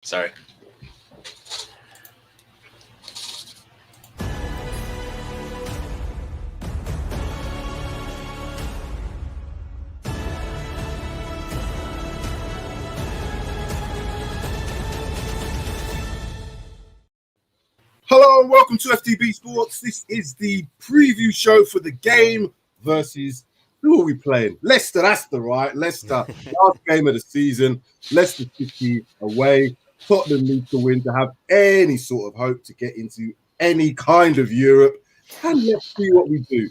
Sorry. Hello and welcome to FTB Sports. This is the preview show for the game versus, who are we playing? Leicester, that's the right. Leicester, last game of the season. Leicester City away. Tottenham need to win to have any sort of hope to get into any kind of Europe. And let's see what we do.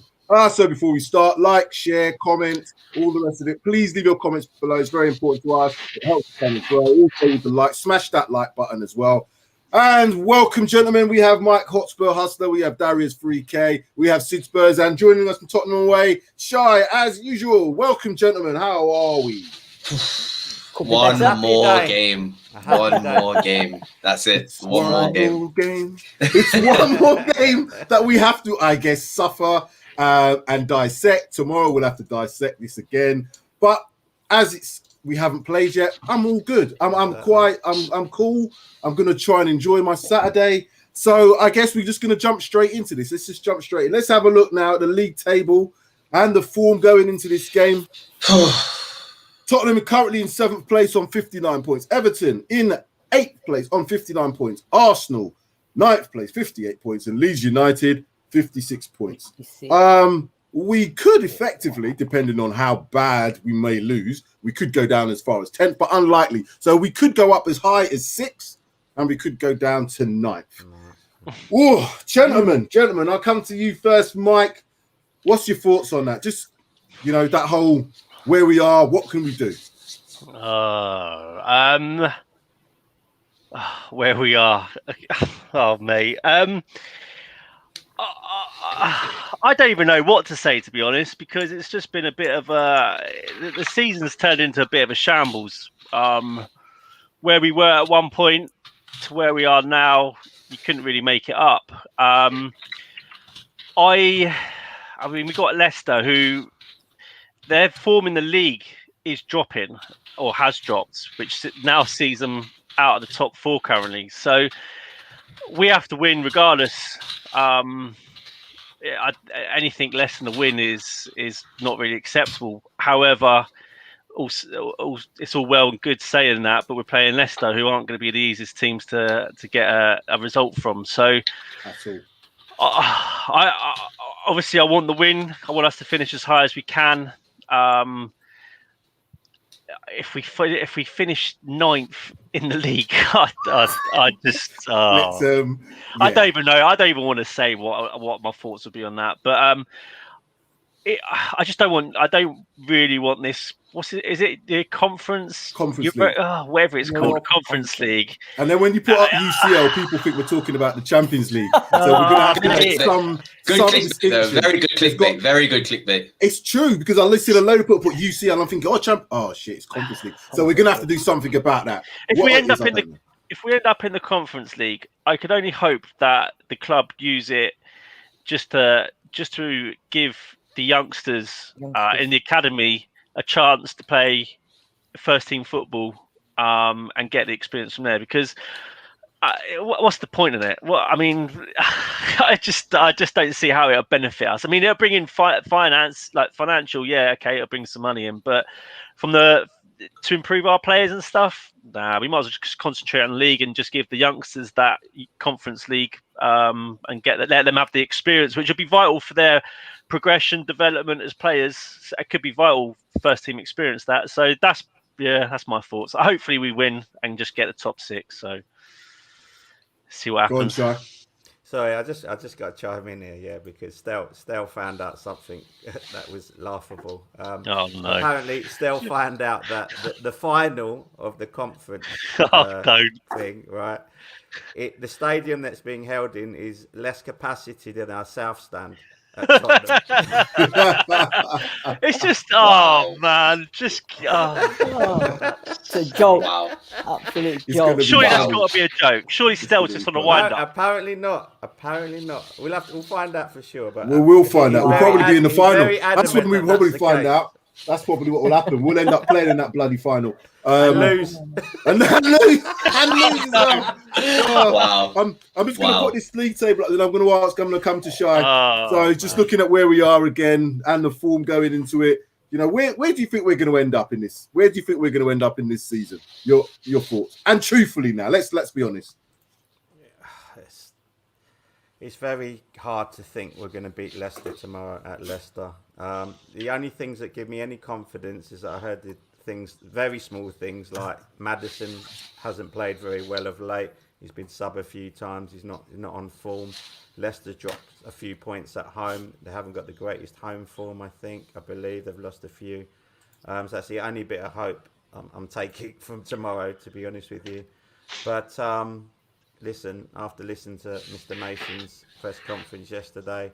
So before we start, like, share, comment, all the rest of it. Please leave your comments below. It's very important to us. It helps us as well. Also with the like, smash that like button as well. And welcome, gentlemen. We have Mike Hotspur Hustler. We have Darius 3K. We have Sid Spurs. And joining us from Tottenham away, Shy, as usual. Welcome, gentlemen. How are we? One more game. One more game. That's it. One more game. It's one more game that we have to, I guess, suffer and dissect. Tomorrow we'll have to dissect this again. But as we haven't played yet, I'm all good. I'm cool. I'm gonna try and enjoy my Saturday. So I guess we're just gonna jump straight into this. Let's just jump straight in. Let's have a look now at the league table and the form going into this game. Tottenham are currently in 7th place on 59 points. Everton in 8th place on 59 points. Arsenal 9th place, 58 points, and Leeds United 56 points. We could effectively, depending on how bad we may lose, we could go down as far as 10th, but unlikely. So we could go up as high as 6th, and we could go down to 9th. Oh, gentlemen, I'll come to you first, Mike. What's your thoughts on that? Just, that whole where we are, what can we do? Where we are. Oh, mate. I don't even know what to say, to be honest, because it's just been a bit of the season's turned into a bit of a shambles. Where we were at one point to where we are now, you couldn't really make it up. I mean, we got Leicester, who their form in the league is dropping or has dropped, which now sees them out of the top 4 currently. So we have to win regardless. Anything less than a win is not really acceptable. However, it's all well and good saying that, but we're playing Leicester, who aren't going to be the easiest teams to get a result from. So, I obviously I want the win. I want us to finish as high as we can. If we finish 9th in the league, I just I don't even know. I don't even want to say what my thoughts would be on that. But I just don't want. I don't really want this. What's it? Is it the conference league? Whatever it's called, Conference League. And then when you put up UCL, people think we're talking about the Champions League. So we're gonna have to make some clickbait. Very good clickbait. Very good clickbait. It's true, because I listened to a load of people put UCL and I'm thinking, oh shit, it's Conference League. So we're gonna have to do something about that. If we end up in the Conference League, I could only hope that the club use it just to give the youngsters in the academy a chance to play first team football and get the experience from there. Because what's the point of it? Well, I mean, I just don't see how it'll benefit us. I mean, it'll bring in financial, yeah, okay, it'll bring some money in, but to improve our players and stuff, nah, we might as well just concentrate on the league and just give the youngsters that Conference League and let them have the experience, which will be vital for their progression, development as players. It could be vital first team experience that. So that's my thoughts. Hopefully we win and just get the top 6. So see what happens. Go on, Shy. Sorry, I just got to chime in here, because Stel found out something that was laughable. Oh no! Apparently, Stel found out that the final of the conference thing, right? The stadium that's being held in is less capacity than our South Stand. It's just man, just it's a joke. Wow. Absolute joke. Surely that's got to be a joke. Surely Stel's just on a wind up. Apparently not. We'll find out for sure. But we'll find out. We'll probably be in the final. That's when we probably find out. That's probably what will happen. We'll end up playing in that bloody final. And lose. And lose as well. Wow. I'm just going to put this league table up, then I'm going to ask, I'm going to come to Shy. So just looking at where we are again and the form going into it, you know, where do you think we're going to end up in this? Where do you think we're going to end up in this season? Your thoughts. And truthfully now, let's be honest. It's very hard to think we're going to beat Leicester tomorrow at Leicester. The only things that give me any confidence is that I heard the things, very small things, like Maddison hasn't played very well of late. He's been sub a few times. He's not on form. Leicester's dropped a few points at home. They haven't got the greatest home form, I believe. They've lost a few. So that's the only bit of hope I'm taking from tomorrow, to be honest with you. But listen, after listening to Mr. Mason's press conference yesterday,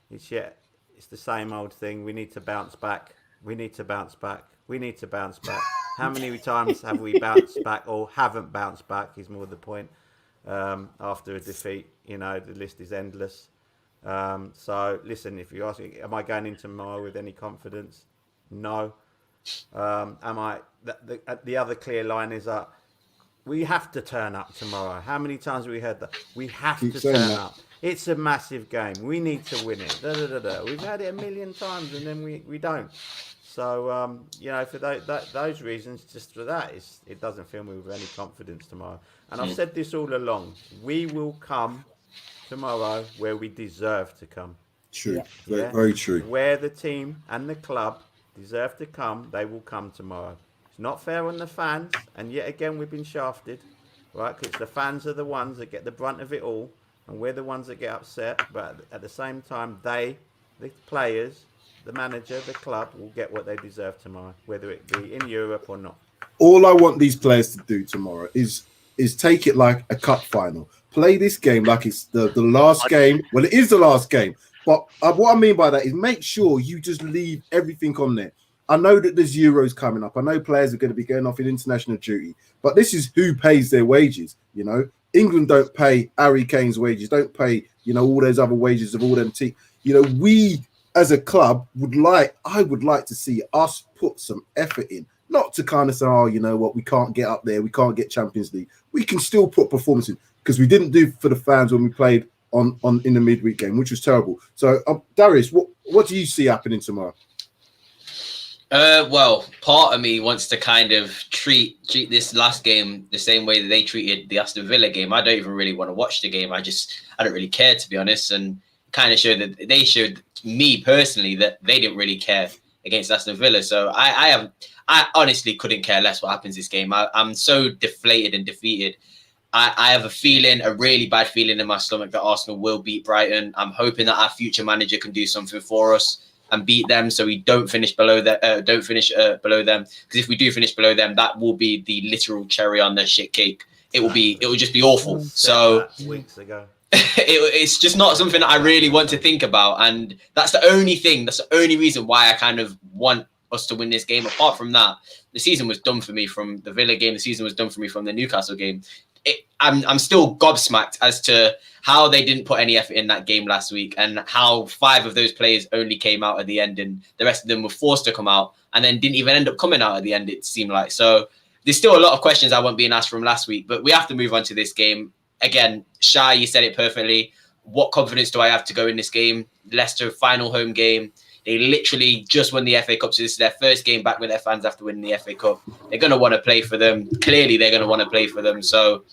it's the same old thing. We need to bounce back. We need to bounce back. We need to bounce back. How many times have we bounced back or haven't bounced back is more the point. After a defeat, you know, the list is endless. So listen, if you ask me, am I going in tomorrow with any confidence? No. Am I? The other clear line is that we have to turn up tomorrow. How many times have we heard that? We have to turn up. It's a massive game. We need to win it. We've had it a million times and then we don't. So, you know, for those reasons, just for that, it doesn't fill me with any confidence tomorrow. And I've said this all along. We will come tomorrow where we deserve to come. True. Yeah. Very true. Where the team and the club deserve to come, they will come tomorrow. It's not fair on the fans. And yet again, we've been shafted, right? Because the fans are the ones that get the brunt of it all. And we're the ones that get upset. But at the same time, the players, the manager, the club will get what they deserve tomorrow, whether it be in Europe or not. All I want these players to do tomorrow is take it like a cup final. Play this game like it's the last game. Well, it is the last game. But what I mean by that is make sure you just leave everything on there. I know that there's Euros coming up. I know players are going to be going off in international duty. But this is who pays their wages, you know. England don't pay Harry Kane's wages, don't pay, you know, all those other wages of all them teams. You know, we as a club I would like to see us put some effort in, not to kind of say, oh, you know what, we can't get up there, we can't get Champions League. We can still put performance in because we didn't do for the fans when we played on in the midweek game, which was terrible. So, Darius, what do you see happening tomorrow? Well, part of me wants to kind of treat this last game the same way that they treated the Aston Villa game. I don't even really want to watch the game. I don't really care, to be honest, and kind of they showed me personally that they didn't really care against Aston Villa. So I honestly couldn't care less what happens this game. I'm so deflated and defeated. I have a really bad feeling in my stomach that Arsenal will beat Brighton. I'm hoping that our future manager can do something for us and beat them, so we don't finish below them. Because if we do finish below them, that will be the literal cherry on the shit cake. It will just be awful. So weeks ago. It's just not something that I really want to think about, and that's the only reason why I kind of want us to win this game. Apart from that, the season was done for me from the Villa game. The season was done for me from the Newcastle game. I'm still gobsmacked as to how they didn't put any effort in that game last week, and how 5 of those players only came out at the end, and the rest of them were forced to come out, and then didn't even end up coming out at the end, it seemed like. So there's still a lot of questions I weren't being asked from last week, but we have to move on to this game. Again, Shai, you said it perfectly. What confidence do I have to go in this game? Leicester, final home game. They literally just won the FA Cup, so this is their first game back with their fans after winning the FA Cup. They're going to want to play for them. Clearly, they're going to want to play for them. So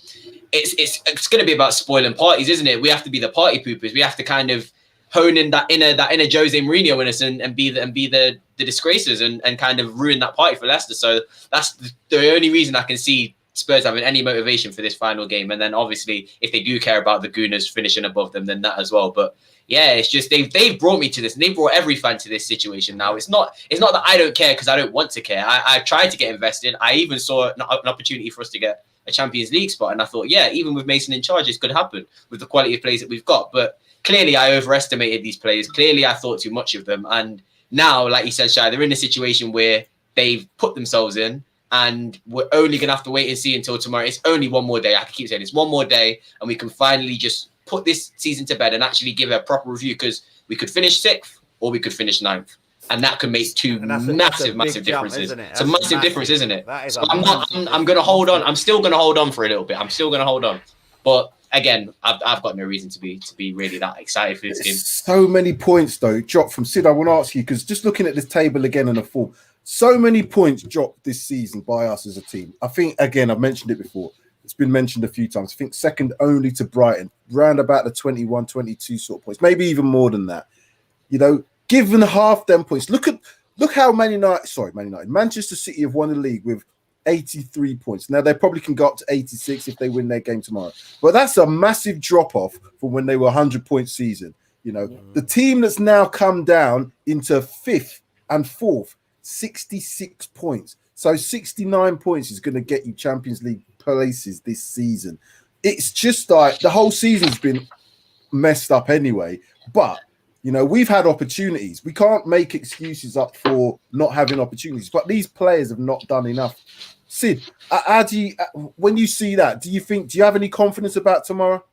it's going to be about spoiling parties, isn't it? We have to be the party poopers. We have to kind of hone in that inner Jose Mourinho in us and be the disgracers and kind of ruin that party for Leicester. So that's the only reason I can see Spurs having any motivation for this final game. And then obviously, if they do care about the Gooners finishing above them, then that as well. But yeah, it's just they've brought me to this, and they've brought every fan to this situation now. It's not that I don't care because I don't want to care. I tried to get invested. I even saw an opportunity for us to get a Champions League spot, and I thought, yeah, even with Mason in charge, this could happen with the quality of players that we've got. But clearly, I overestimated these players. Clearly, I thought too much of them. And now, like you said, Shai, they're in a situation where they've put themselves in, and we're only going to have to wait and see until tomorrow. It's only one more day. I can keep saying it's one more day, and we can finally just put this season to bed and actually give it a proper review, because we could finish 6th or we could finish 9th. and that could make two that's a massive big jump, differences. isn't it? It's a massive difference, isn't it? That is so I'm going to hold on. I'm still going to hold on for a little bit. I'm still going to hold on. But again, I've got no reason to be really that excited for this game. So many points though dropped from Sid. I want to ask you, because just looking at this table again in the form, so many points dropped this season by us as a team. I think, again, I've mentioned it before. It's been mentioned a few times. I think second only to Brighton, round about the 21, 22 sort of points, maybe even more than that. You know, given half them points, look how Manchester City have won the league with 83 points. Now, they probably can go up to 86 if they win their game tomorrow. But that's a massive drop-off from when they were 100-point season. You know, the team that's now come down into 5th and 4th, 66 points. So 69 points is going to get you Champions League places this season. It's just like the whole season's been messed up anyway. But, you know, we've had opportunities. We can't make excuses up for not having opportunities. But these players have not done enough. Sid, when you see that, do you have any confidence about tomorrow?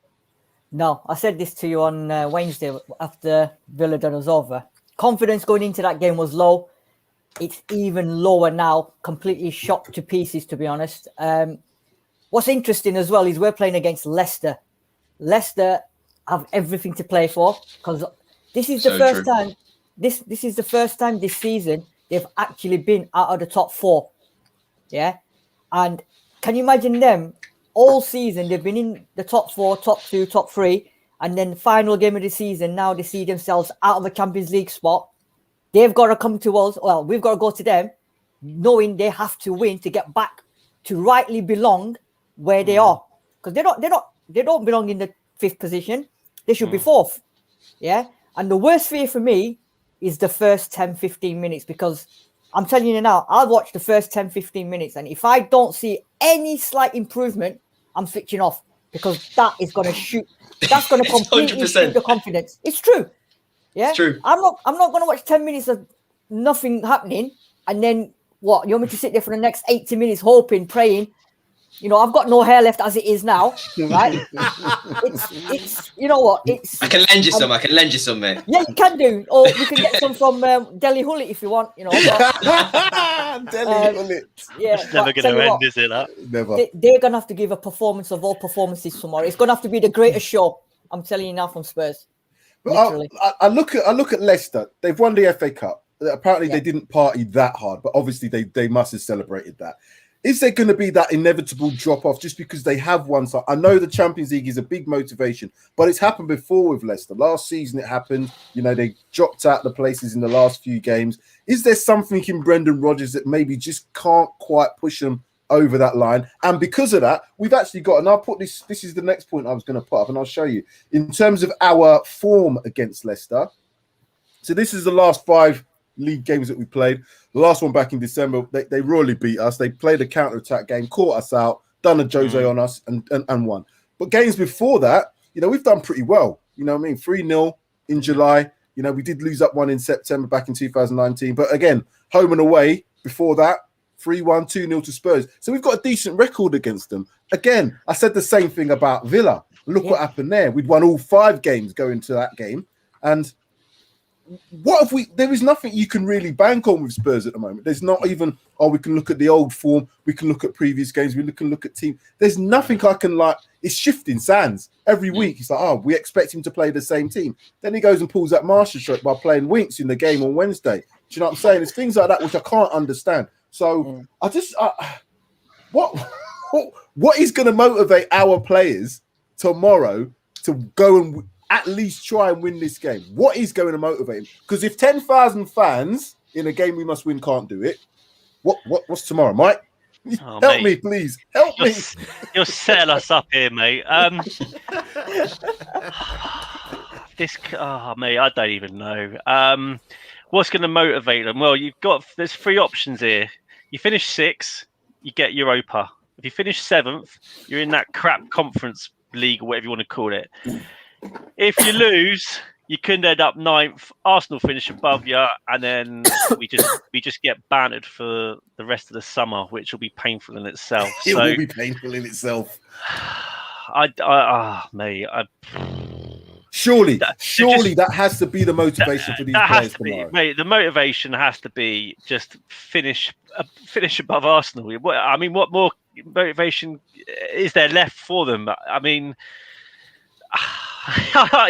No, I said this to you on Wednesday after Villa done us over. Confidence going into that game was low. It's even lower now, completely shot to pieces, to be honest. What's interesting as well is we're playing against Leicester. Leicester have everything to play for, because this is the first time. This is the first time this season they've actually been out of the top 4. Yeah, and can you imagine them all season? They've been in the top 4, top 2, top 3, and then final game of the season. Now they see themselves out of a Champions League spot. They've got to come to us. Well, we've got to go to them, knowing they have to win to get back to rightly belong where they are, because they don't belong in the 5th position. They should be 4th. Yeah, and the worst fear for me is the first 10-15 minutes, because I'm telling you now, I'll watch the first 10-15 minutes, and if I don't see any slight improvement, I'm switching off, because that is going to shoot. That's going to completely 100%. shoot the confidence. It's true. Yeah, it's true. I'm not going to watch 10 minutes of nothing happening, and then what? You want me to sit there for the next 80 minutes hoping, praying? You know, I've got no hair left as it is now, right? it's you know what? It's. I can lend you some. I can lend you some, mate. Yeah, you can do, or you can get some from Delhi Hullet if you want. You know, but, Delhi Hullet. Yeah, it's never going to end, is it? That? Never. They're going to have to give a performance of all performances tomorrow. It's going to have to be the greatest show. I'm telling you now from Spurs. I look at Leicester. They've won the FA Cup. Apparently, they didn't party that hard, but obviously they must have celebrated that. Is there going to be that inevitable drop off just because they have won? So I know the Champions League is a big motivation, but it's happened before with Leicester. Last season it happened. You know, they dropped out the places in the last few games. Is there something in Brendan Rodgers that maybe just can't quite push them over that line? And because of that, we've actually got, and I'll put this is the next point I was going to put up, and I'll show you in terms of our form against Leicester. So this is the last 5 league games that we played. The last one back in December, they royally beat us. They played a counter-attack game, caught us out, done a Jose on us, and won. But games before that, you know, we've done pretty well. You know what I mean? 3-0 in July. You know, we did lose up 1 in September back in 2019. But again, home and away before that, 3-1, 2-0 to Spurs. So we've got a decent record against them. Again, I said the same thing about Villa. Look what happened there. We'd won all 5 games going to that game. And what if there is nothing you can really bank on with Spurs at the moment. There's not even, we can look at the old form, we can look at previous games, we can look at team. There's nothing I can it's shifting sands. Every week it's like, we expect him to play the same team. Then he goes and pulls that Marshall shot by playing Winks in the game on Wednesday. Do you know what I'm saying? It's things like that which I can't understand. So what is going to motivate our players tomorrow to go and at least try and win this game? What is going to motivate him? Because if 10,000 fans in a game we must win can't do it, what's tomorrow, Mike? Help me, please. Help me. You'll settle us up here, mate. Mate, I don't even know. What's going to motivate them? Well, there's 3 options here. You finish 6th, you get Europa. If you finish 7th, you're in that crap conference league or whatever you want to call it. If you lose, you could end up 9th. Arsenal finish above you, and then we just get bantered for the rest of the summer, which will be painful in itself. It will be painful in itself. Mate, Surely that has to be the motivation for these players tomorrow. Mate, the motivation has to be just finish above Arsenal. I mean, what more motivation is there left for them? I mean,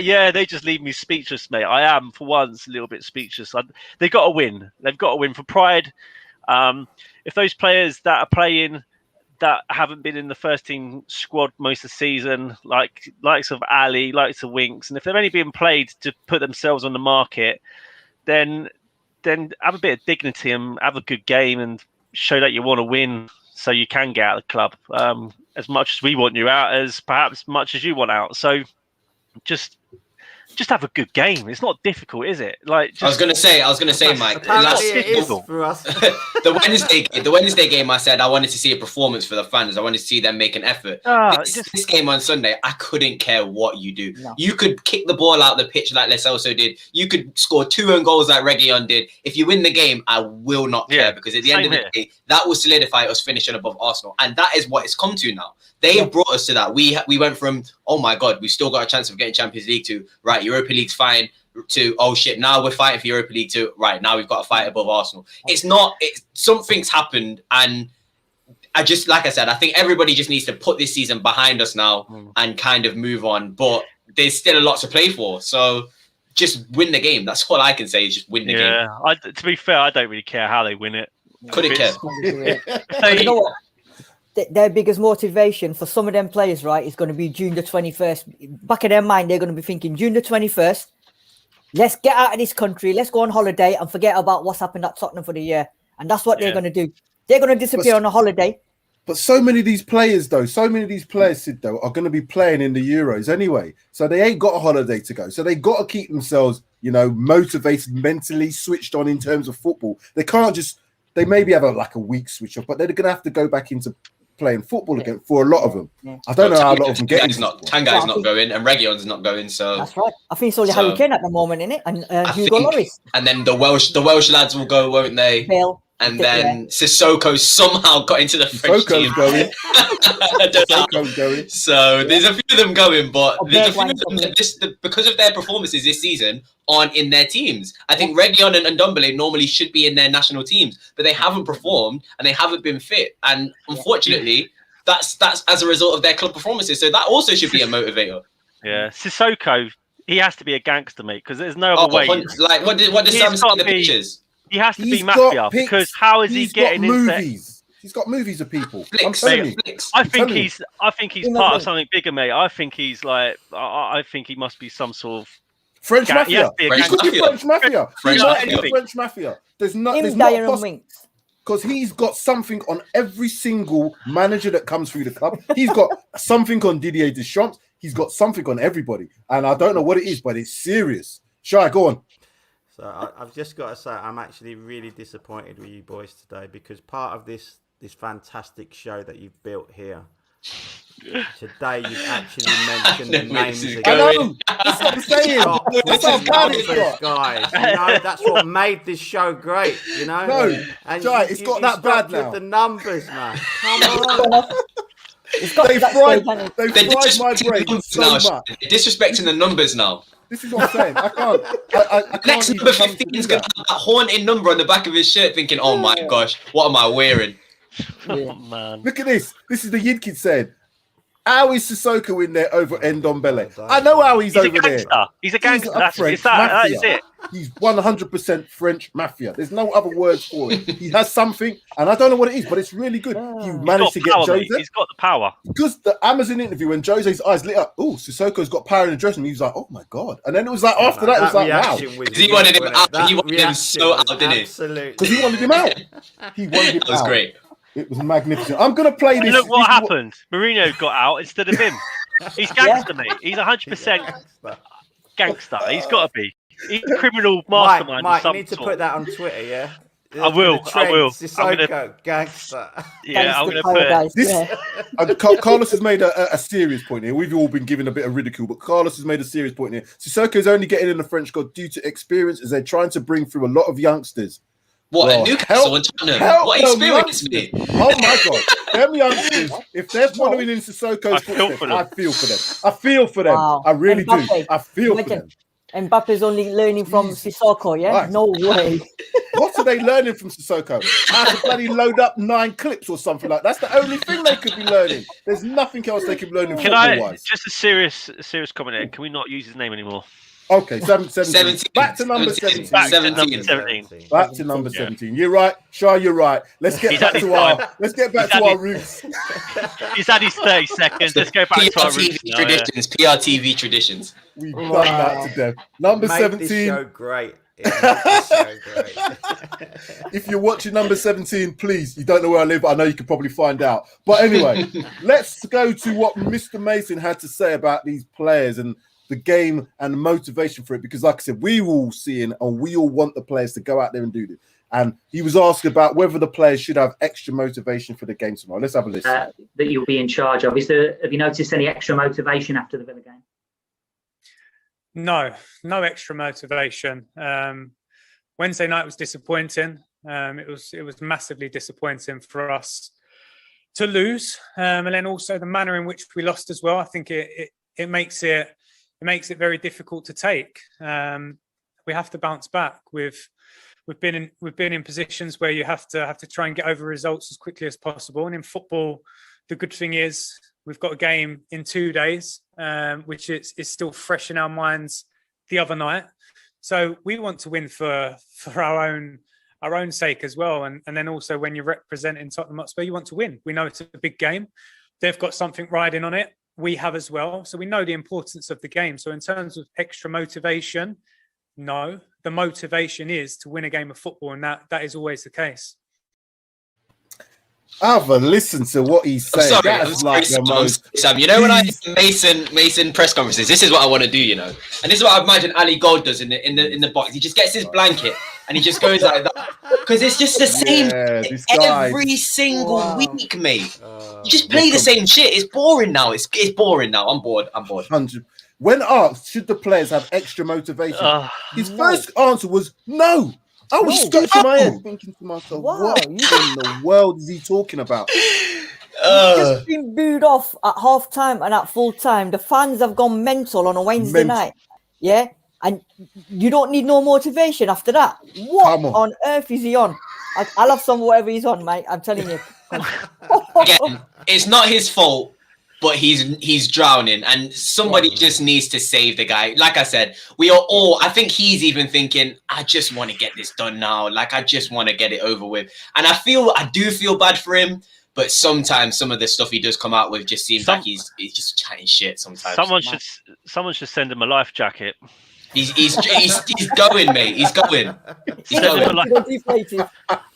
yeah, they just leave me speechless, mate. I am, for once, a little bit speechless. They've got to win. They've got to win for pride. If those players that are playing that haven't been in the first team squad most of the season, likes of Ali, likes of Winks, and if they're only being played to put themselves on the market, then have a bit of dignity and have a good game and show that you want to win so you can get out of the club. As much as we want you out, as perhaps much as you want out. So just have a good game. It's not difficult, is it? I was gonna say, Mike. For us. The Wednesday game, I said I wanted to see a performance for the fans. I wanted to see them make an effort. This game on Sunday, I couldn't care what you do. No. You could kick the ball out the pitch like Les Elso did. You could score 2 own goals like Reguilon did. If you win the game, I will not care, because at the end of the day, that will solidify us finishing above Arsenal, and that is what it's come to now. They have brought us to that. We went from, oh my God, we've still got a chance of getting Champions League, to right, Europa League's fine, to, oh shit, now we're fighting for Europa League, to right, now we've got to fight above Arsenal. Something's happened, and I think everybody just needs to put this season behind us now and kind of move on. But there's still a lot to play for, so just win the game. That's all I can say, is just win the game. Yeah, to be fair, I don't really care how they win it. Couldn't care. You know what? Their biggest motivation for some of them players, right, is going to be June the 21st. Back in their mind, they're going to be thinking, June the 21st, let's get out of this country, let's go on holiday and forget about what's happened at Tottenham for the year. And that's what they're going to do. They're going to disappear on a holiday. But so many of these players, Sid, though, are going to be playing in the Euros anyway. So they ain't got a holiday to go. So they got to keep themselves, motivated, mentally switched on in terms of football. They can't just, they maybe have a week switch off, but they're going to have to go back into playing football again for a lot of them. I don't know how a lot of them get. Tangai's not going, and Reguilon's not going. So that's right. I think it's only Harry Kane at the moment, isn't it? And Hugo Lloris. And then the Welsh lads will go, won't they? Bill. And then Sissoko somehow got into the French team. Going. So there's a few of them going, but there's a few of them that because of their performances this season aren't in their teams. I think Reguilon and Ndombele normally should be in their national teams, but they haven't performed and they haven't been fit. And unfortunately, that's as a result of their club performances. So that also should be a motivator. Yeah, Sissoko, he has to be a gangster, mate, because there's no other way. Like what does Sam say in the pictures? He has to be mafia, because how is he getting movies? He's got movies of people. I think he's part of something bigger, mate. I think he's I think he must be some sort of French mafia. French mafia. There's because he's got something on every single manager that comes through the club. He's got something on Didier Deschamps. He's got something on everybody, and I don't know what it is, but it's serious. Shai, go on. So I've just got to say, I'm actually really disappointed with you boys today, because part of this fantastic show that you've built here today, you've actually mentioned the names again. I know. That's what I'm saying. That's how bad it's got. Guys, that's what made this show great. No, and Jai, it's got that bad now. The numbers, man. Come on. They fried my brain so much. They're disrespecting the numbers now. This is what I'm saying. I can't. Next number 15 is going to have that haunting number on the back of his shirt, thinking, "Oh my gosh, what am I wearing?" Oh man! Look at this. This is the Yid Kid saying, "How is Sissoko in there over Ndombele?" I know how he's over there. He's a gangster. That is it. He's 100% French mafia. There's no other words for it. He has something, and I don't know what it is, but it's really good. He managed to get Jose. He's got the power. Because the Amazon interview, when Jose's eyes lit up, oh, Sissoko's got power in the dressing room. He was like, oh my God. And then it was like, after that, it was like, wow. He wanted him out. He wanted him so out, didn't he? Absolutely. Because he wanted him out. He wanted him out. That was great. It was magnificent. I'm going to play this. Look what happened. Mourinho got out instead of him. He's gangster, mate. He's 100% gangster. He's got to be. He's a criminal mastermind. Mike, you need to put that on Twitter, yeah? I will. Sissoko, gangster. Yeah, I'm going to put this. Carlos has made a serious point here. We've all been given a bit of ridicule, but Carlos has made a serious point here. Sissoko is only getting in the French squad due to experience, as they're trying to bring through a lot of youngsters. What, Well, at Newcastle and Tottenham? What experience, mate? Oh my God. Them youngsters, if they're following in Sissoko's footsteps, for I feel for them. I feel for them. Wow. I really do. Mbappe. I feel for Imagine. them. Mbappe's only learning from Jesus Sissoko, yeah? Christ. No way. What are they learning from Sissoko? How to bloody load up 9 clips or something like that. That's the only thing they could be learning. There's nothing else they could be learning Can I football-wise. just a serious comment here? Can we not use his name anymore? Okay, 17. 17. Back to number 17. Back to 17. number 17. Back to number 17. You're right, Shah. You're right. Let's get He's back had to his our. time. Let's get back He's to had our roots. He's had his 30 seconds. Let's go back to our PRTV roots now, traditions. PRTV traditions. We've done that to death. Number Make 17. this show great. It makes this show great. If you're watching number 17, please, you don't know where I live, I know you can probably find out. But anyway, let's go to what Mr. Mason had to say about these players and the game and the motivation for it. Because like I said, we all see and we all want the players to go out there and do this. And he was asked about whether the players should have extra motivation for the game tomorrow. Let's have a listen. That you'll be in charge of. Have you noticed any extra motivation after the Villa game? No extra motivation. Wednesday night was disappointing. It was massively disappointing for us to lose, and then also the manner in which we lost as well. I think it makes it very difficult to take. We have to bounce back. We've been in positions where you have to try and get over results as quickly as possible. And in football, the good thing is we've got a game in 2 days, which is still fresh in our minds the other night. So we want to win for our own sake as well. And then also when you're representing Tottenham Hotspur, you want to win. We know it's a big game. They've got something riding on it. We have as well. So we know the importance of the game. So in terms of extra motivation, no. The motivation is to win a game of football, and that is always the case. Have a listen to what he's saying. I'm sorry, That's like the most. Sam, you know when I hear Mason press conferences, this is what I want to do, you know, and this is what I imagine Ali Gold does in the box. He just gets his blanket and he just goes like that because it's just the same every single week, mate. You just play the same shit. It's boring now. It's boring now. I'm bored. 100. When asked, should the players have extra motivation? His first answer was no. I was scratching my head thinking to myself, what in the world is he talking about? Just been booed off at half time and at full time. The fans have gone mental on a Wednesday night. Yeah. And you don't need no motivation after that. What on earth is he on? I'll have some whatever he's on, mate. I'm telling you. Again, it's not his fault, but he's drowning, and somebody just needs to save the guy. Like I said, we are all. I think he's even thinking, I just want to get this done now. Like I just want to get it over with. And I do feel bad for him, but sometimes some of the stuff he does come out with just seems like he's just chatting shit. Sometimes someone should send him a life jacket. He's going, mate. He's going.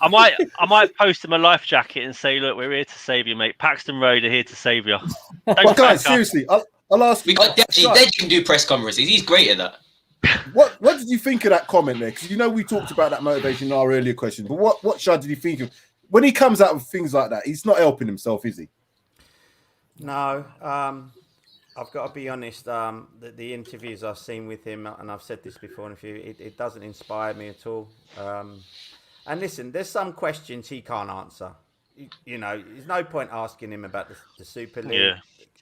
I might post him a life jacket and say, look, we're here to save you, mate. Paxton Road are here to save you. Well, guys, seriously, I'll ask you. We got Deji can do press conferences. He's great at that. What did you think of that comment there? Because you know we talked about that motivation in our earlier question. But what Shah did you think of when he comes out with things like that? He's not helping himself, is he? No. I've got to be honest, the interviews I've seen with him, and I've said this before in a few, it doesn't inspire me at all. And listen, there's some questions he can't answer. You know, there's no point asking him about the Super League,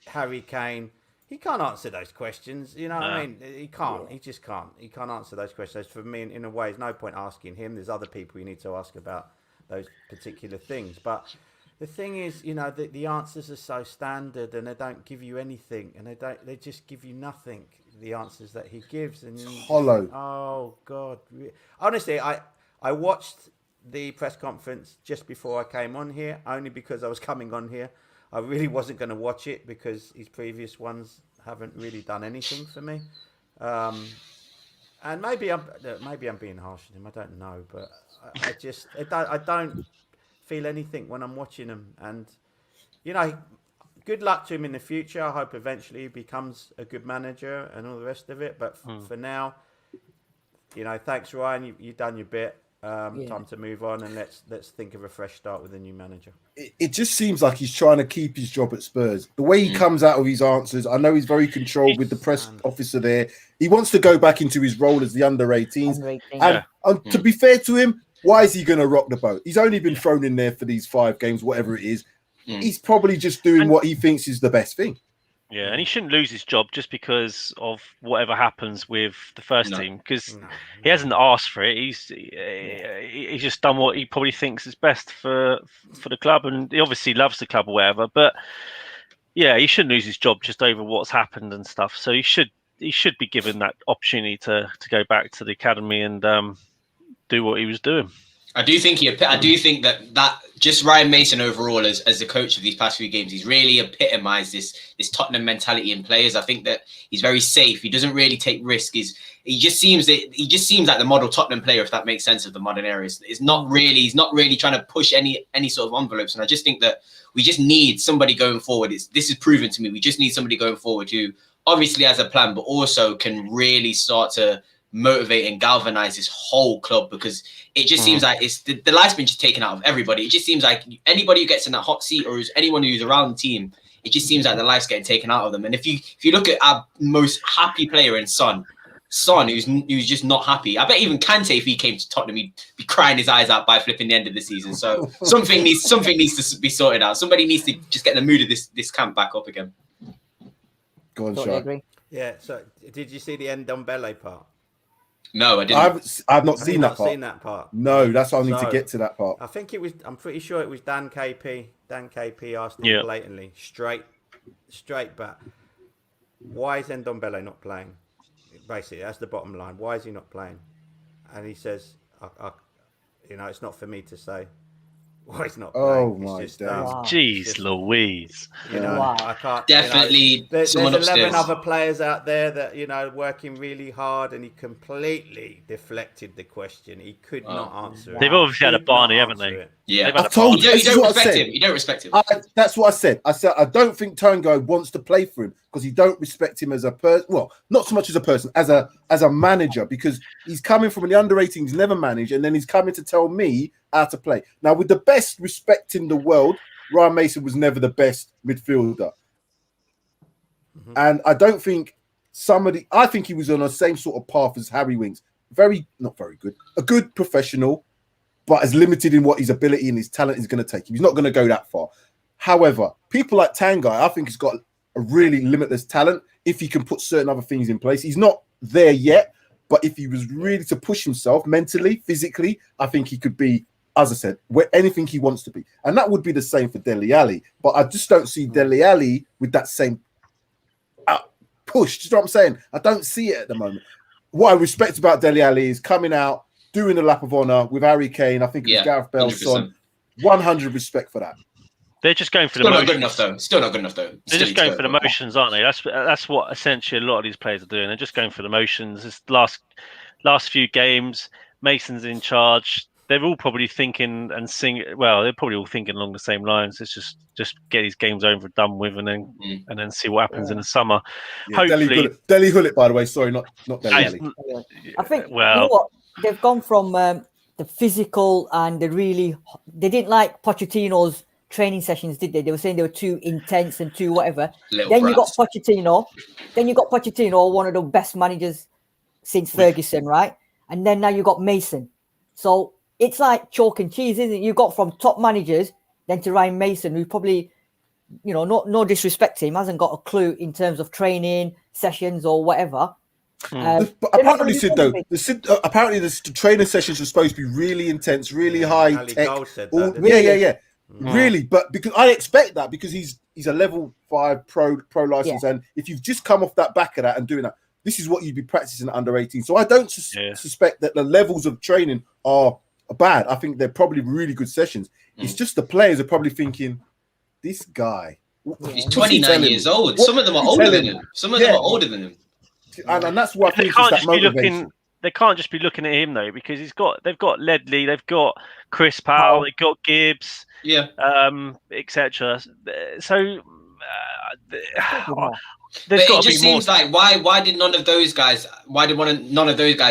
Harry Kane. He can't answer those questions. You know what I mean? He can't. He just can't. He can't answer those questions. For me, in a way, there's no point asking him. There's other people you need to ask about those particular things. But the thing is, you know, the answers are so standard, and they don't give you anything, and they just give you nothing. The answers that he gives, and hollow. Oh God! Honestly, I watched the press conference just before I came on here, only because I was coming on here. I really wasn't going to watch it because his previous ones haven't really done anything for me. And maybe I'm being harsh on him. I don't know, but I don't feel anything when I'm watching him. And you know, good luck to him in the future. I hope eventually he becomes a good manager and all the rest of it. But for now, you know, thanks Ryan. You've done your bit. Time to move on, and let's think of a fresh start with a new manager. It just seems like he's trying to keep his job at Spurs. The way he comes out of his answers, I know he's very controlled with the press officer there. He wants to go back into his role as the under-18s. And to be fair to him, Why is he going to rock the boat? He's only been thrown in there for these 5 games, whatever it is. He's probably just doing what he thinks is the best thing. Yeah, and he shouldn't lose his job just because of whatever happens with the first team, because he hasn't asked for it. He's just done what he probably thinks is best for the club, and he obviously loves the club or whatever. But yeah, he shouldn't lose his job just over what's happened and stuff. So he should be given that opportunity to go back to the academy and do what he was doing. I do think that just Ryan Mason overall as the coach of these past few games, he's really epitomised this Tottenham mentality in players. I think that he's very safe. He doesn't really take risks. He just seems like the model Tottenham player, if that makes sense, of the modern era. He's not really trying to push any sort of envelopes. And I just think that we just need somebody going forward. This is proven to me. We just need somebody going forward who obviously has a plan, but also can really start to motivate and galvanize this whole club, because it just seems like it's the life's been just taken out of everybody. It just seems like anybody who gets in that hot seat, or anyone who's around the team, it just seems like the life's getting taken out of them. And if you look at our most happy player in Son, who's just not happy. I bet even Kante, if he came to Tottenham, he'd be crying his eyes out by flipping the end of the season. So something needs to be sorted out. Somebody needs to just get the mood of this camp back up again. Go on, Totally Sean. agree. Yeah. So did you see the Ndombele part? No, I didn't. I've not seen that part. Seen that part. No, that's why I need to get to that part. I think it was. I'm pretty sure it was Dan KP. Dan KP asked him blatantly, straight back. Why is Ndombele not playing? Basically, that's the bottom line. Why is he not playing? And he says, it's not for me to say why he's not playing. Oh my days. Jeez Louise. I can't. Definitely. There's someone 11 upstairs. other players out there that working really hard, and he completely deflected the question. He could not answer it. They've obviously had a Barney, haven't they? Yeah, I told you. You don't respect him. You don't respect him. That's what I said. I said I don't think Tango wants to play for him because he don't respect him as a person. Well, not so much as a person, as a manager, because he's coming from the under 18s, never managed, and then he's coming to tell me how to play. Now, with the best respect in the world, Ryan Mason was never the best midfielder, and I don't think I think he was on the same sort of path as Harry Winks. Not very good, a good professional, but as limited in what his ability and his talent is going to take him. He's not going to go that far. However, people like Tanguy, I think, has got a really limitless talent if he can put certain other things in place. He's not there yet, but if he was really to push himself mentally, physically, I think he could be, as I said, where anything he wants to be. And that would be the same for Dele Alli. But I just don't see Dele Alli with that same push. Do you know what I'm saying? I don't see it at the moment. What I respect about Dele Alli is coming out, doing the lap of honour with Harry Kane. I think it was Gareth Bale's son. 100 respect for that. They're just going for the motions. Still not good enough, though. They're just going for the motions, aren't they? That's what essentially a lot of these players are doing. They're just going for the motions. This last few games, Mason's in charge. They're all probably thinking and singing. Well, they're probably all thinking along the same lines. It's just get these games over and done with, and then see what happens in the summer. Yeah, Hopefully, Dele Hullet, by the way. Sorry, not Dele Alli. I think you know what? They've gone from the physical and they didn't like Pochettino's training sessions, did they? They were saying they were too intense and too whatever. Then you got Pochettino, one of the best managers since Ferguson, right? And then now you got Mason. So it's like chalk and cheese, isn't it? You got from top managers then to Ryan Mason, who probably, no disrespect to him, hasn't got a clue in terms of training sessions or whatever. But apparently, apparently the training sessions are supposed to be really intense, really high tech. Really, but because I expect that, because he's a level 5 pro license, and if you've just come off that back of that and doing that, this is what you'd be practicing at under 18. So I don't suspect that the levels of training are bad. I think they're probably really good sessions. It's just the players are probably thinking, this guy. He's 29 years old. Some of them are older than him. And that's what I think is that motivation. They can't just be looking at him though, because they've got Ledley, they've got Chris Powell, they've got Gibbs, etc. So there's got to be more. It just seems like why did none of those guys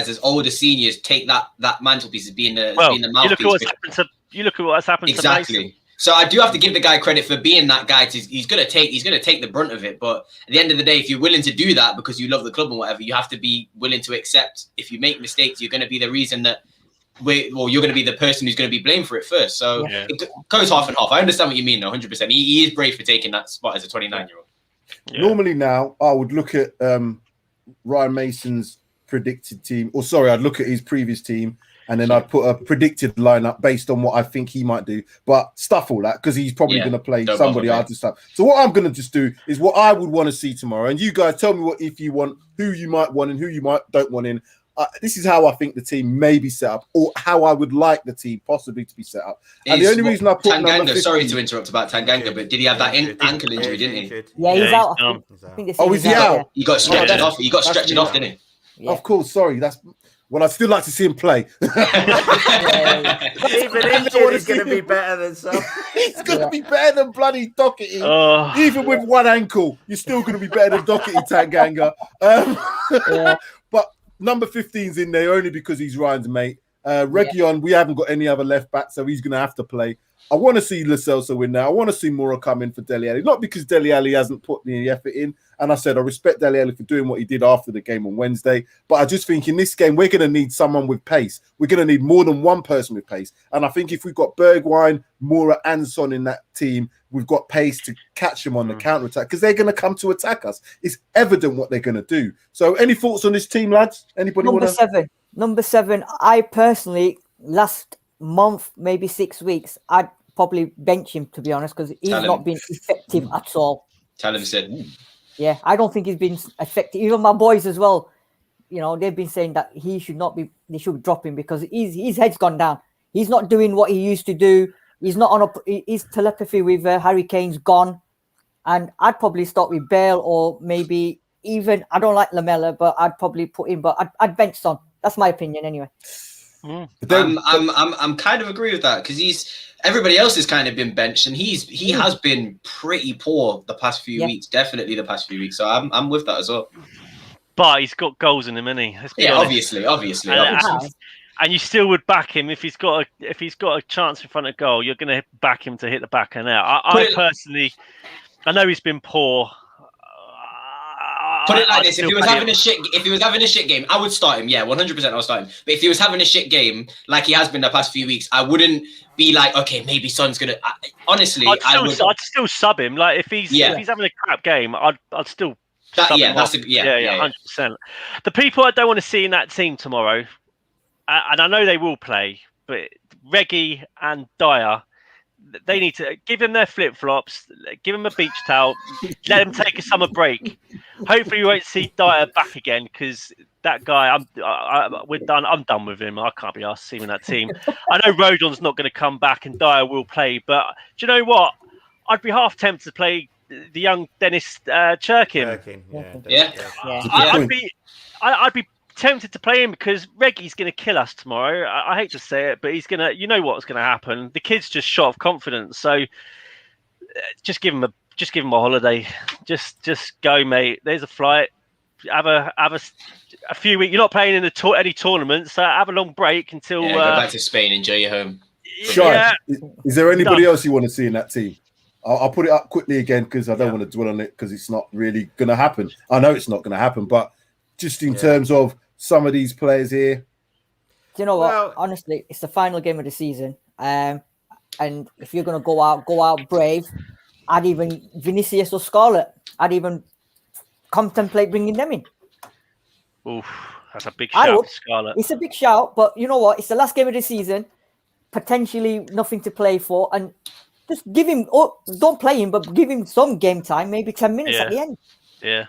as older seniors take that mantelpiece as being the mouthpiece? You look at what's happened to Mason. So I do have to give the guy credit for being that guy. He's gonna take the brunt of it. But at the end of the day, if you're willing to do that because you love the club and whatever, you have to be willing to accept if you make mistakes, you're going to be the reason that you're going to be the person who's going to be blamed for it first. So Yeah. it goes half and half. I understand what you mean, though, 100%. He is brave for taking that spot as a 29-year-old. Yeah. Normally now, I would look at Ryan Mason's predicted team, or sorry, I'd look at his previous team, and then I'd put a predicted lineup based on what I think he might do. But stuff all that, because he's probably going to play somebody hard stuff. So what I'm going to just do is what I would want to see tomorrow. And you guys tell me what if you want, who you might want and who you don't want in. This is how I think the team may be set up, or how I would like the team possibly to be set up. And the only reason I put Tanganga, sorry to interrupt about Tanganga, but did he have that ankle injury, didn't he? Yeah, he's out. I think is he out? He got stretched off. He got stretched off, didn't he? Yeah. Of course, sorry. Well, I'd still like to see him play. Even injured, he's going to be better than some. He's going to be better than bloody Doherty. Even with one ankle, you're still going to be better than Doherty, Tanganga. But number 15's in there only because he's Ryan's mate. Reguilon, we haven't got any other left back, so he's going to have to play. I want to see Lo Celso win now. I want to see Moura come in for Dele Alli. Not because Dele Alli hasn't put the effort in. And I said, I respect Dele Alli for doing what he did after the game on Wednesday. But I just think in this game, we're going to need someone with pace. We're going to need more than one person with pace. And I think if we've got Bergwijn, Moura and Son in that team, we've got pace to catch them on the counter-attack because they're going to come to attack us. It's evident what they're going to do. So any thoughts on this team, lads? Anybody want to? Number seven, I personally, last month, maybe 6 weeks, I'd probably bench him, to be honest, because he's not been effective at all. Talon said, yeah, I don't think he's been effective. Even my boys as well, you know, they've been saying that he should not be, they should drop him because his head's gone down. He's not doing what he used to do. He's not on his telepathy with Harry Kane's gone. And I'd probably start with Bale or maybe even, I don't like Lamella, but I'd probably put him, but I'd bench Son. That's my opinion anyway. I'm kind of agree with that because everybody else has kind of been benched and he has been pretty poor the past few weeks, definitely the past few weeks. So I'm with that as well. But he's got goals in him, isn't he? Yeah, obviously. And you still would back him if he's got a chance in front of goal. You're going to back him to hit the back and out. I personally, I know he's been poor. Put it like this: if he was having a shit game, I would start him. Yeah, 100%, I would start him. But if he was having a shit game, like he has been the past few weeks, I wouldn't be like, okay, maybe Son's gonna. Honestly, I'd still sub him. Like if he's having a crap game, I'd still. Sub him 100%. The people I don't want to see in that team tomorrow, and I know they will play, but Reggie and Dyer. They need to give him their flip-flops, give him a beach towel, let him take a summer break. Hopefully, we won't see Dyer back again because that guy, we're done. I'm done with him. I can't be asked to see him in that team. I know Rodon's not going to come back and Dyer will play, but do you know what? I'd be half tempted to play the young Dennis Churkin. I'd be tempted to play him because Reggie's going to kill us tomorrow. I hate to say it, but he's going to. You know what's going to happen. The kid's just shot of confidence, so just give him a holiday. Just go, mate. There's a flight. Have a few weeks. You're not playing in any tournaments, so have a long break until go back to Spain. Enjoy your home. Sure. Is there anybody else you want to see in that team? I'll put it up quickly again because I don't want to dwell on it because it's not really going to happen. I know it's not going to happen, but just in terms of some of these players here. Do you know what? Honestly, it's the final game of the season. And if you're going to go out brave. I'd even Vinicius or Scarlett. I'd even contemplate bringing them in. Oof, that's a big shout, Scarlett. It's a big shout, but you know what? It's the last game of the season. Potentially nothing to play for. And just give him, don't play him, but give him some game time, maybe 10 minutes at the end. Yeah.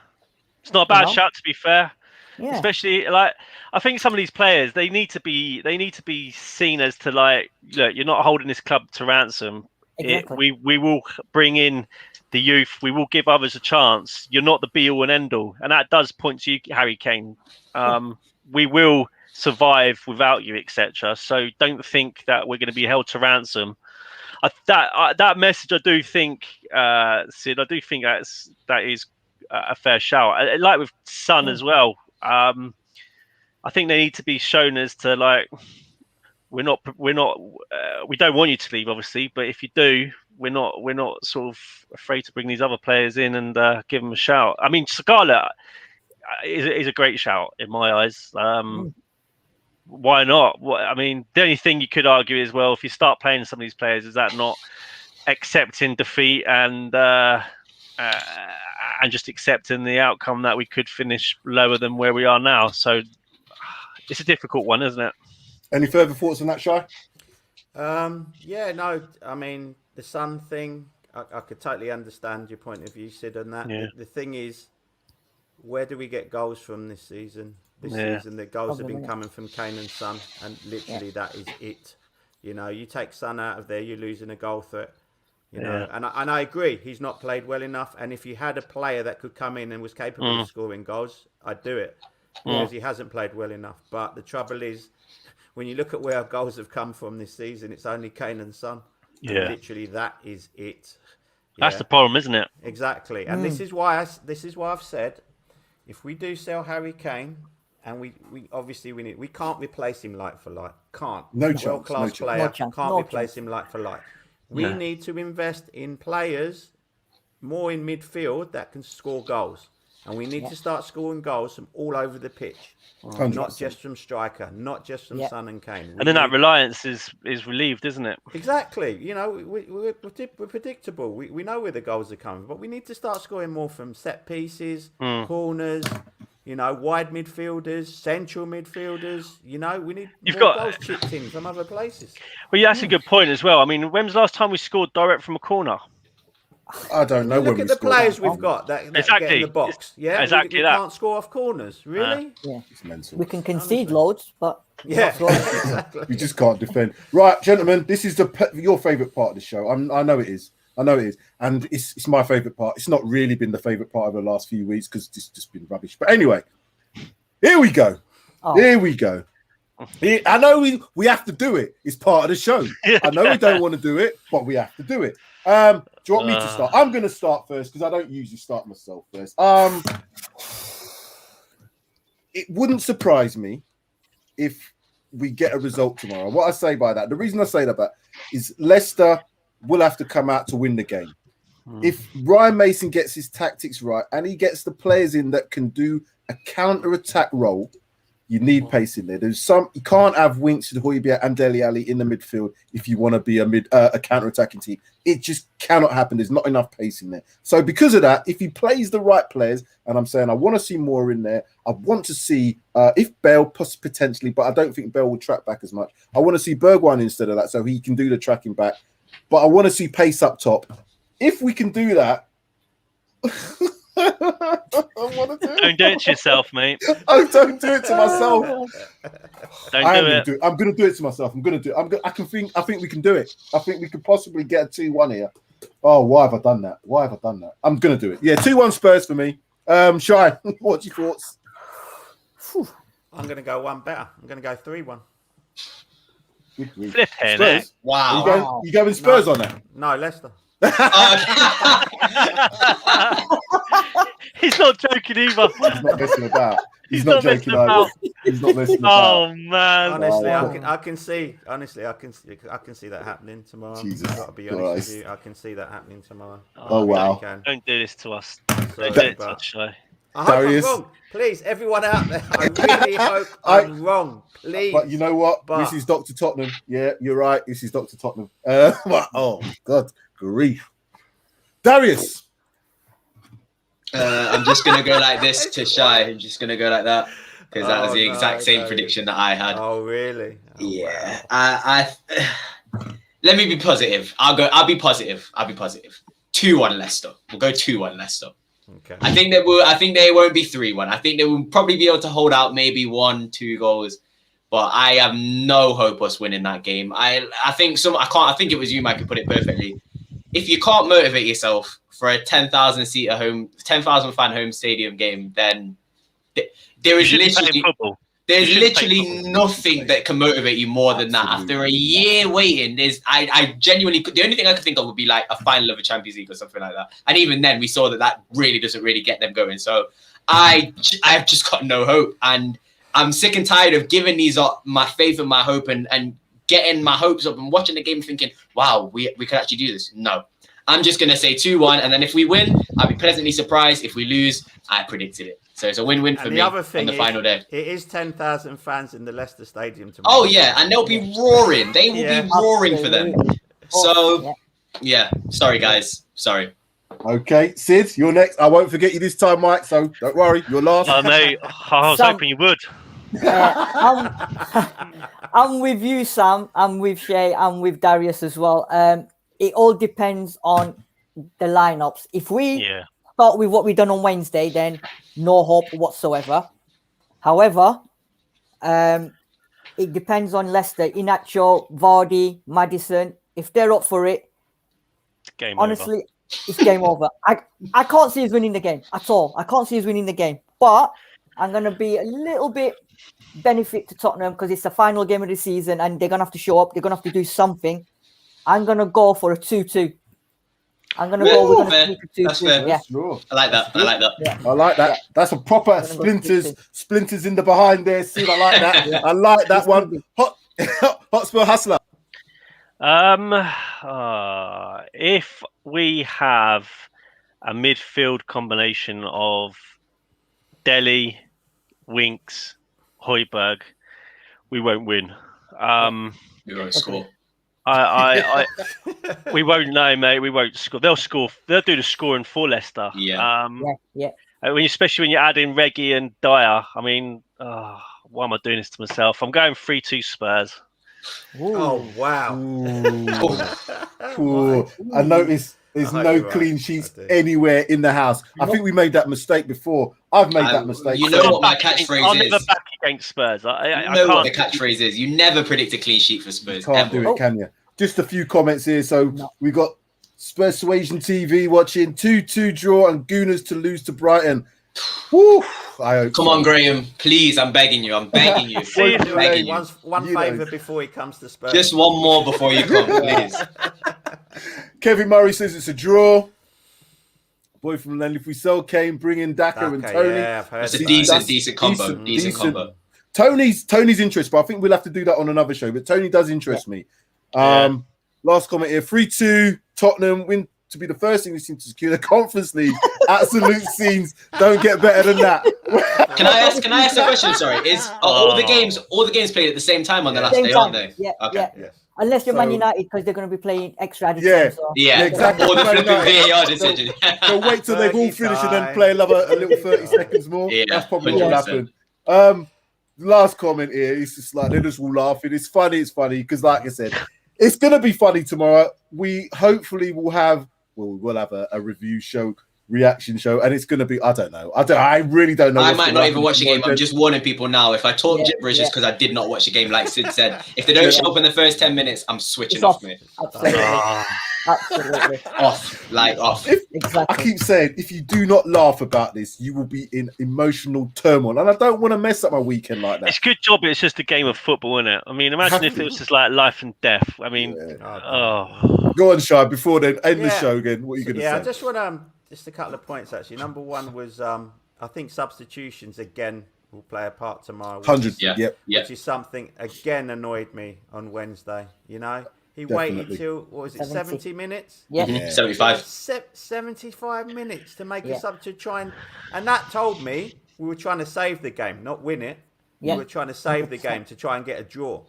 It's not a bad shout, to be fair. Yeah. Especially I think some of these players they need to be seen as to like, look, you're not holding this club to ransom. Exactly. We will bring in the youth. We will give others a chance. You're not the be all and end all, and that does point to you, Harry Kane. We will survive without you, etc. So don't think that we're going to be held to ransom. That message, I do think, Sid. I do think that is a fair shout. Like with Son as well. I think they need to be shown as to like we don't want you to leave, obviously, but if you do, we're not sort of afraid to bring these other players in and give them a shout. I mean, Scarlett is a great shout in my eyes. why not? I mean, the only thing you could argue is, well, if you start playing some of these players, is that not accepting defeat and just accepting the outcome that we could finish lower than where we are now? So it's a difficult one, isn't it? Any further thoughts on that, Shai? Yeah, no, I mean, the Sun thing, I could totally understand your point of view, Sid, on that. Yeah. The thing is, where do we get goals from this season? This season, the goals have been coming from Kane and Son, and literally that is it. You know, you take Son out of there, you're losing a goal threat. You know, and I agree, he's not played well enough. And if you had a player that could come in and was capable of scoring goals, I'd do it, because he hasn't played well enough. But the trouble is, when you look at where our goals have come from this season, it's only Kane and Son. And literally that is it. That's the problem, isn't it? Exactly. And this is why I've said, if we do sell Harry Kane, and we obviously we can't replace him like for like. Can't. No chance. World-class player. No chance. Can't No replace chance. him like for like. We need to invest in players more in midfield that can score goals. And we need to start scoring goals from all over the pitch. 100%. Not just from striker, not just from Son and Kane. And then that reliance is relieved, isn't it? Exactly. You know, we're predictable. We know where the goals are coming, but we need to start scoring more from set pieces, corners, you know, wide midfielders, central midfielders. You know, we need more goals chipped in from other places. Well, yeah, that's a good point as well. I mean, when was the last time we scored direct from a corner? I don't know. Look at the players we've got that get in the box. We can't score off corners. Really? It's mental. We can concede loads, but exactly. We just can't defend. Right, gentlemen, this is your favourite part of the show. I know it is. And it's my favourite part. It's not really been the favourite part of the last few weeks because it's just been rubbish. But anyway, here we go. Here we go. I know we have to do it. It's part of the show. I know we don't want to do it, but we have to do it. Do you want me to start? I'm going to start first because I don't usually start myself first. It wouldn't surprise me if we get a result tomorrow. What I say by that, the reason I say that is Leicester will have to come out to win the game. If Ryan Mason gets his tactics right and he gets the players in that can do a counter-attack role, you need pace in there. You can't have Winks, Højbjerg, and Dele Alli in the midfield if you want to be a counter-attacking team. It just cannot happen. There's not enough pace in there. So because of that, if he plays the right players, and I'm saying I want to see more in there, I want to see if Bale potentially, but I don't think Bale will track back as much. I want to see Bergwijn instead of that so he can do the tracking back. But I want to see pace up top. If we can do that, Don't do it to yourself, mate. I don't do it to myself. Don't do it. I'm going to do it to myself. I'm going to do it. I think we can do it. I think we could possibly get a 2-1 here. Oh, why have I done that? I'm going to do it. Yeah, 2-1 Spurs for me. Shai, what's your thoughts? I'm going to go one better. I'm going to go 3-1. Flipping Spurs? it. Wow. You going Spurs on that? No, Leicester. He's not joking either. He's not messing about. He's not joking messing about. He's not messing about. Oh man! Honestly, I can see. Honestly, I can see that happening tomorrow. Jesus I've got to be honest with you. I can see that happening tomorrow. Oh wow! Don't do this to us. Sorry, Don't do it to us, Shai. I hope Darius. I'm wrong. Please, everyone out there, I really hope I'm wrong. Please. But you know what? This is Dr. Tottenham. Yeah, you're right. This is Dr. Tottenham. Oh God, grief. Darius. I'm just gonna go like this to Shai. I'm just gonna go like that because that was the exact same prediction that I had. Oh really? Oh, yeah. wow. I let me be positive. I'll be positive. 2-1 Leicester. We'll go 2-1 Leicester. Okay. I think they won't be 3-1. I think they will probably be able to hold out maybe 1-2 goals. But I have no hope us winning that game. I think it was you, Mike, who put it perfectly. If you can't motivate yourself for a 10,000 fan home stadium game, then there is literally nothing that can motivate you more than that. After a year waiting, I genuinely, the only thing I could think of would be like a final of a Champions League or something like that. And even then, we saw that really doesn't really get them going. So I've just got no hope, and I'm sick and tired of giving these up my faith and my hope and getting my hopes up and watching the game thinking, wow, we could actually do this. No, I'm just going to say 2-1. And then if we win, I'll be pleasantly surprised. If we lose, I predicted it. So it's a win-win for me on the final day. It is 10,000 fans in the Leicester Stadium tomorrow. Oh, yeah. And they'll be roaring. They will be roaring for them. So, yeah. Sorry, guys. Sorry. Okay, Sid, you're next. I won't forget you this time, Mike. So don't worry, you're last. Mate, I was hoping you would. I'm with you, Sam. I'm with Shay. I'm with Darius as well. It all depends on the lineups. If we start with what we done on Wednesday, then no hope whatsoever. However, it depends on Leicester. Inacho, Vardy, Maddison. If they're up for it, honestly, it's game over. I can't see us winning the game at all. I can't see us winning the game. But I'm going to be a little bit benefit to Tottenham because it's the final game of the season and they're going to have to show up. They're going to have to do something. I'm going to go for a 2-2. I'm going to go with a 2-2. That's fair. Yeah. I like that. I like that. Yeah. I like that. That's a proper splinters in the behind there, Sid. I like that. I like that one. Hotspur Hustler. If we have a midfield combination of Dele, Winks, Højbjerg, we won't win. We won't score. We won't know, mate. We won't score. They'll score. They'll do the scoring for Leicester. Yeah. Especially when you add in Reggie and Dyer. I mean, why am I doing this to myself? I'm going 3-2 Spurs. Ooh. Oh, wow. Ooh. I noticed there's no clean sheets anywhere in the house. I think we made that mistake before. I've made that mistake. You know what my catchphrase I'll is? never back against Spurs. I know can't. what the catchphrase is. You never predict a clean sheet for Spurs. You can't do it, can you? Just a few comments here. So we got Spurs Suasion TV watching 2-2 draw and Gooners to lose to Brighton. Woo! Come on, Graham. Please, I'm begging you. I'm begging you. Begging you. One favour before he comes to Spurs. Just one more before you come, please. Kevin Murray says it's a draw. Boy from Lenley, if we sell Kane, bring in Daka and Tony. Yeah, it's a decent combo. Decent combo. Tony's interested, but I think we'll have to do that on another show. But Tony does interest me. Last comment here: 3-2 Tottenham win to be the first thing we seem to secure the Conference League. Absolute scenes. Don't get better than that. Can I ask a question? Sorry, all the games played at the same time on the last day, aren't they? Yeah. Okay. Yeah. Unless you're Man United, because they're going to be playing extra added time. So. Yeah, exactly. Or the flipping VAR decision. So wait till they've all finished and then play a little 30 seconds more. Yeah, that's probably what will happen. Last comment here, it's just like they're just all laughing. It's funny because, like I said, it's going to be funny tomorrow. We hopefully will have a review show, reaction show, and it's going to be, I really don't know. I might not even watch the game. I'm just warning people now. If I talk gibberish, it's because I did not watch the game, like Sid said. If they don't show up in the first 10 minutes, I'm switching off, mate. Absolutely. Off. Exactly. I keep saying, if you do not laugh about this, you will be in emotional turmoil, and I don't want to mess up my weekend like that. It's a good job. It's just a game of football, isn't it? I mean, imagine if it was just like life and death. I mean, Go on, Shai. Before then, end the show again. What are you going to say? I just want just a couple of points actually. Number one was I think substitutions again will play a part tomorrow. 100. Which is something again annoyed me on Wednesday. You know, he waited till 70 minutes? Yeah. 75. 75 minutes to make a sub to try and that told me we were trying to save the game, not win it. We were trying to save the game to try and get a draw.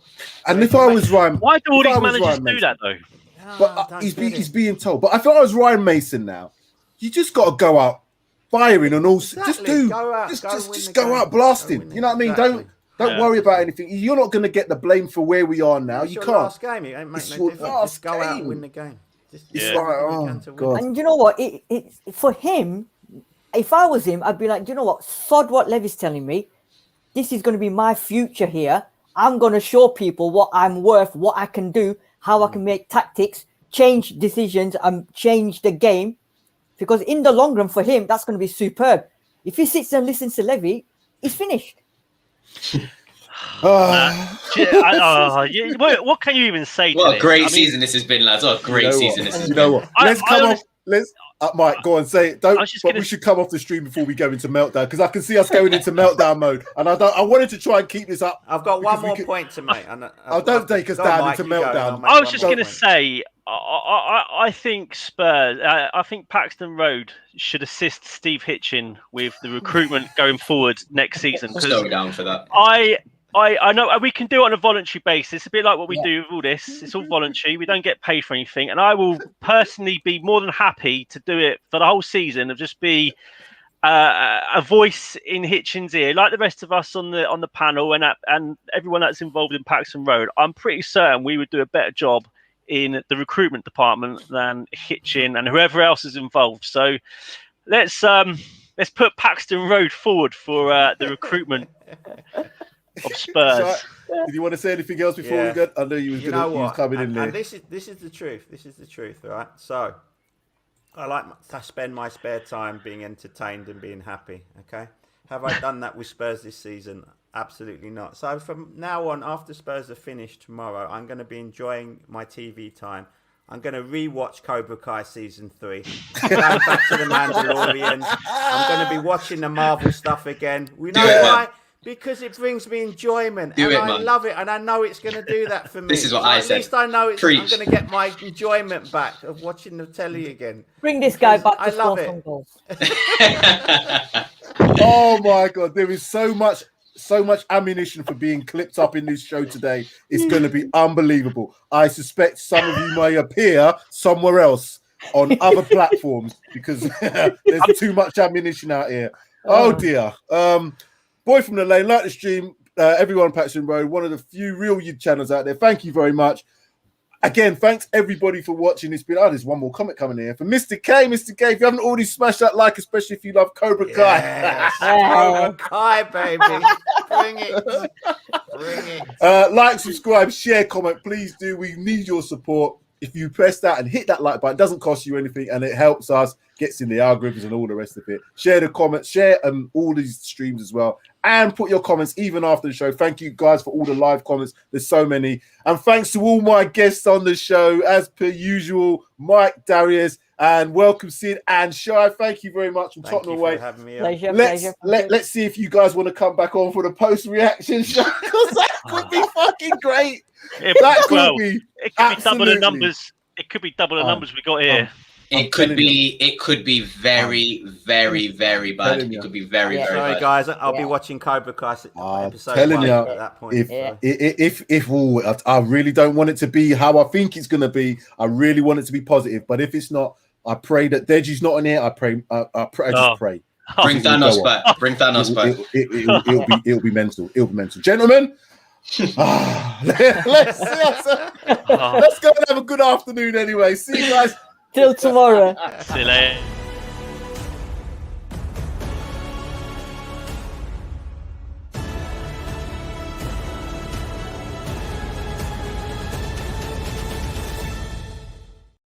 And if I was Ryan, why do all these managers do that though? But he's being told. But I thought I was Ryan Mason now. You just got to go out firing and all. Exactly. Just go out blasting. You know what I mean? Exactly. Don't worry about anything. You're not going to get the blame for where we are now. You can't. Last game, it ain't make no difference. Just go out and win the game. And you know what? It for him, if I was him, I'd be like, do you know what? Sod what Levy's telling me. This is going to be my future here. I'm going to show people what I'm worth, what I can do, how I can make tactics, change decisions, and change the game. Because in the long run, for him, that's going to be superb. If he sits and listens to Levy, he's finished. What can you even say? What a great season this has been, lads. What a great season this has been. You know what? Let's come off. Mike, go on, say it. We should come off the stream before we go into meltdown because I can see us going into meltdown mode, and I wanted to try and keep this up. I've got one more point to make. Don't take us down into meltdown. I was just going to say, I think Spurs. I think Paxton Road should assist Steve Hitchin with the recruitment going forward next season. So down for that. I know we can do it on a voluntary basis. A bit like what we do with all this. It's all voluntary. We don't get paid for anything, and I will personally be more than happy to do it for the whole season. Of just be a voice in Hitchin's ear, like the rest of us on the panel and everyone that's involved in Paxton Road. I'm pretty certain we would do a better job in the recruitment department than Hitchin and whoever else is involved. So let's put Paxton Road forward for the recruitment of Spurs. Did you want to say anything else before we go? I know you was coming in there. And this is the truth. This is the truth, right? So I like to spend my spare time being entertained and being happy. Okay, have I done that with Spurs this season? Absolutely not. So from now on, after Spurs are finished tomorrow, I'm going to be enjoying my TV time. I'm going to rewatch Cobra Kai season 3. Going back to the Mandalorian. I'm going to be watching the Marvel stuff again. We know why? Because it brings me enjoyment. I love it. And I know it's going to do that for me. This is what I said. At least I know I'm going to get my enjoyment back of watching the telly again. Bring this guy back to I love it. Oh my God. There is so much ammunition for being clipped up in this show today. It's going to be unbelievable. I suspect some of you may appear somewhere else on other platforms because there's too much ammunition out here. Oh dear. Boy from the Lane, like the stream, everyone on Paxton Road, one of the few real YouTube channels out there. Thank you very much. Again, thanks everybody for watching. It's been, there's one more comment coming here. For Mr. K, if you haven't already smashed that like, especially if you love Cobra Kai. Yes. Cobra Kai, baby. Bring it. Bring it. Like, subscribe, share, comment. Please do. We need your support. If you press that and hit that like button, it doesn't cost you anything and it helps us, gets in the algorithms and all the rest of it. Share the comments, share all these streams as well, and put your comments even after the show. Thank you guys for all the live comments. There's so many. And thanks to all my guests on the show, as per usual, Mike, Darius, and welcome Sid and Shai. Thank you very much from Tottenham away. Pleasure. Let's see if you guys want to come back on for the post-reaction show, because that could be fucking great. It could be double the numbers. It could be double the numbers we got here. It could be very, very, very bad. It could be very, very Sorry, bad. guys. I'll be watching Cobra Kai episode telling 1 you, at that point. I really don't want it to be how I think it's going to be. I really want it to be positive. But if it's not, I pray that Deji's not in here. I just pray. Bring Thanos back. Bring Thanos back. It'll be mental. It'll be mental. Gentlemen, let's go and have a good afternoon anyway. See you guys. Till tomorrow. See you later.